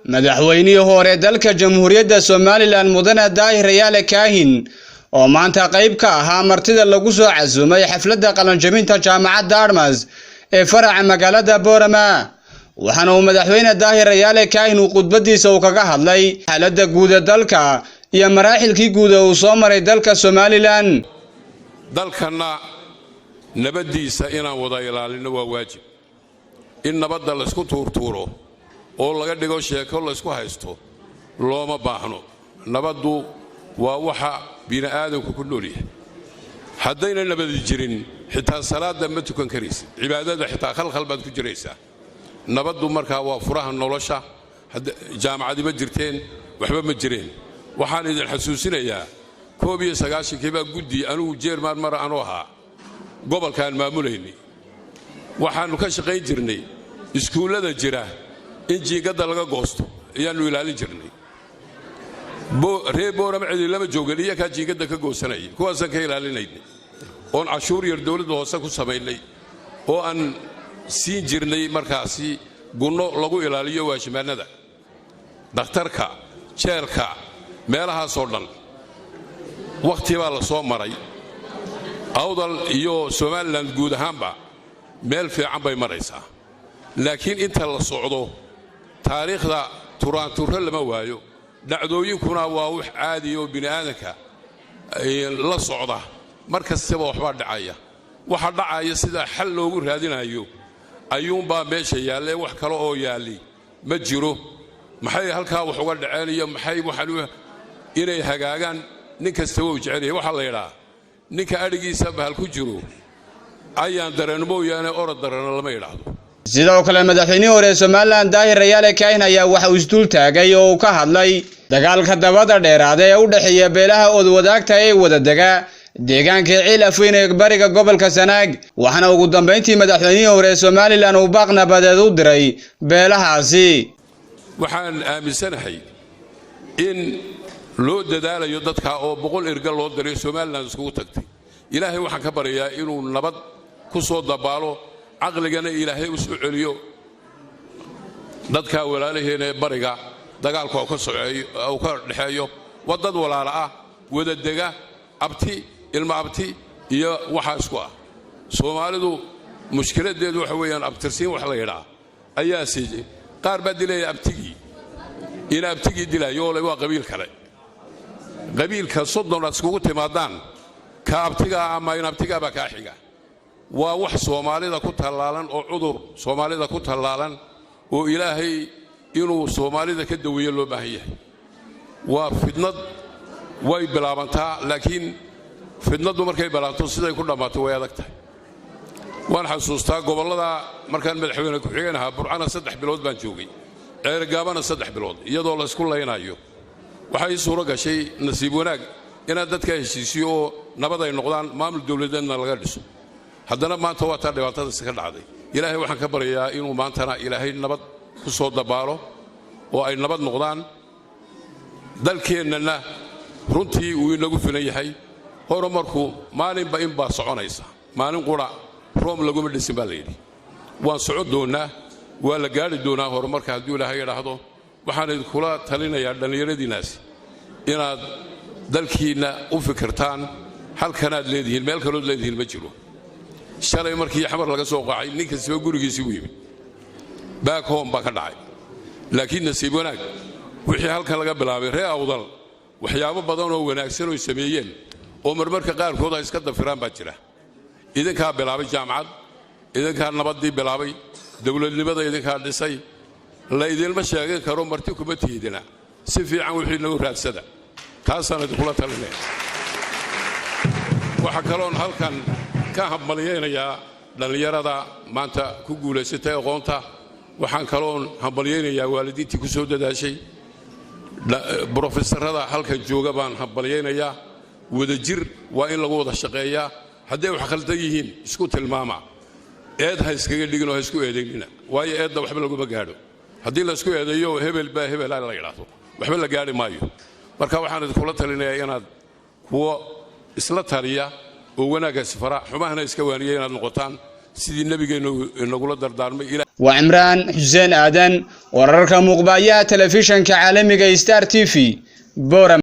madaxweynihii hore dalka Jamhuuriyadda Somaliland Mudane Daahir Rayaale Kaahin oo maanta qayb ka ahaa martida lagu soo casuumay xafladda qalanjabinta jaamacadda Dartmouth ee faraca magaalada Boorama waxaana uu madaxweyne Daahir Rayaale Kaahin uu khudbadiisa uu kaga hadlay xaaladda guud ee dalka iyo maraaxilkii guud ee uu soo maray dalka Somaliland dalkana nabadiisa inaan wada ilaalino waa waajib in nabadda la isku tuurtuuro oo laga dhigo sheeko la isku haysto looma baahno nabaddu waa waxa bini'aadamku ku nool yahay haddayna nabadi jirin xitaa salaada ma tukan karaysid cibaadada xitaa khalkhal baad ku jiraysaa nabaddu markaa waa furaha nolosha jaamacadi ma jirteen waxba ma jireen waxaan idin xasuusinayaa 19 baa guddi anigu jeermaan mar aan ahaa gobolkaan maamulaynay waxaanu ka shaqayn jirnay iskuulada jira in jiingada laga goosto ayaanu ilaalin jirnay Boorama cidi lama joogan iyo ka jiingada ka goosanay kuwaasan ka ilaalinaynay oon cashuur yar dawladda hoose ku sameeynay oo aan siin jirnay markaasi gunno lagu ilaaliyo waashimaanada dhakhtarka jeelka meelaha soo dhan waqti baa la soo maray awdal iyo Somaliland guud ahaanba meel fiican bay maraysaa laakiin inta la socdo taariikhda turaantura lama waayo dhacdooyinkuna waa wax caadi oo bini'aadanka la socda markastaba waxba dhacaya waxa dhacaya sida xal loogu raadinayo ayuunba meesha yaalay wax kale oo yaali ma jiro maxay halka wax uga dhaceeniyo maxay waxaan inay hagaagaan nin kasta oo jecel yahay waxa la yiraahdaa ninka arigiisa bahal ku jiro ayaan dareemo yaane orod darana lama yiraahdo sidoo kale madaxweynihii hore Somaliland Daahir Rayaale Kaahin ayaa waxa uu isdul taagay oo ka hadlay dagaalka dabada dheeraada ee u dhaxeeya beelaha oo wadaagta ay wada daga deegaanka Ciil Afweyn ee bariga gobolka Sanaag waxaana ugu dambeyntii madaxweynihii hore Somaliland uu baaqna badeed u diray beelahaasi waxaan aaminsanahay in loo dadaalayo dadka oo boqol ergal loo diray Somaliland isku tagtay ilaahay waxaan ka barayaa inuu nabad ku soo dabaalo aqligana ilaahay u soo celiyo dadka walaalaheena bariga dagaalku ka socoyo oo ka dhaxeeyo wadad walaala ah wada dega abti ilma abti iyo waxa isku ah Soomaalidu mushkiladeedu waxa weeyaan abtirsiin wax la yiraahdo ayaa siiyay qaar baa dilay abtigi dilayo waa qabiil kale qabiilka soddon iskugu timaadaan ka abtiga ama in abtiga ba ka xiga waa wax Soomaalida ku talaalan oo cudur Soomaalida ku talaalan oo ilaahay inuu Soomaalida ka daweeyo loo baahan yahay waa fidnad way bilaabantaa laakiin fidnadu markay bilaabato siday ku dhamaato way adag tahay waan xasuustaa gobolada markaan madaxweyne ku xigeenaha Burcana 3 bilood baan joogay Ceergaabana 3 bilood iyadoo la isku leynayo waxay suuro gashay nasiib wanaag inaad dadka heshiisiyo oo nabad ay noqdaan maamul dawladeedna laga dhiso haddana maanta waa taa dhibaatada iska dhacday ilaahay waxaan ka baryayaa inuu maantana ilaahay nabad ku soo dabaalo oo ay nabad noqdaan dalkeennana runtii uu inagu filan yahay horumarku maalinba in baa soconaysa maalin qura room laguma dhisin baa la yidhi waan socod doonaa waa la gaari doonaa horumarka haddii ilaahay yiraahdo waxaan idinkula talinayaa dhallinyaradiinaasi inaad dalkiina u fikirtaan halkanaad leedihiin meel kalood leedihiin ma jiro shalay markii xamar laga soo qaacay ninka soo gurigiisii u yimid back home ba ka dhacay laakiin nasiib wanaag wixii halkan laga bilaabay ree awdal waxyaabo badan oo wanaagsan oo sameeyeen oo marmarka qaarkood ay iska dafiraan baa jira idinka bilaabay jaamacad idinka nabadii bilaabay dawladnimada idinka dhisay la idilma sheegan karo marti kuma tiidina si fiican wixii nagu raadsada taasana kula talinay waxa kaloon halkan ka hambalyeynaya dhalinyarada maanta ku guuleysatay aqoonta waxaan kaloon hambalyeynaya waalidiintii ku soo dadaashay professorada halkan jooga baan hambalyeynaya wada jir waa in lagu wada shaqeeyaa haddii wax khaldan yihiin isku tilmaama eed ha iskaga dhigin oo ha isku eedeynina waayo eedda waxba lagu gaadho haddii la isku eedeeyo hebel la yiraahdo waxba la gaari maayo marka waxaan idin kula talinayaa inaad kuwa isla taliya oo wanaagga sifara xumahana iska waaniyay inaad noqotaan sidii nabigeenu inagula dardaarmay وعمران حسين آدن وررك مقبايا تلفزيون كعالمي ستار TV بورم.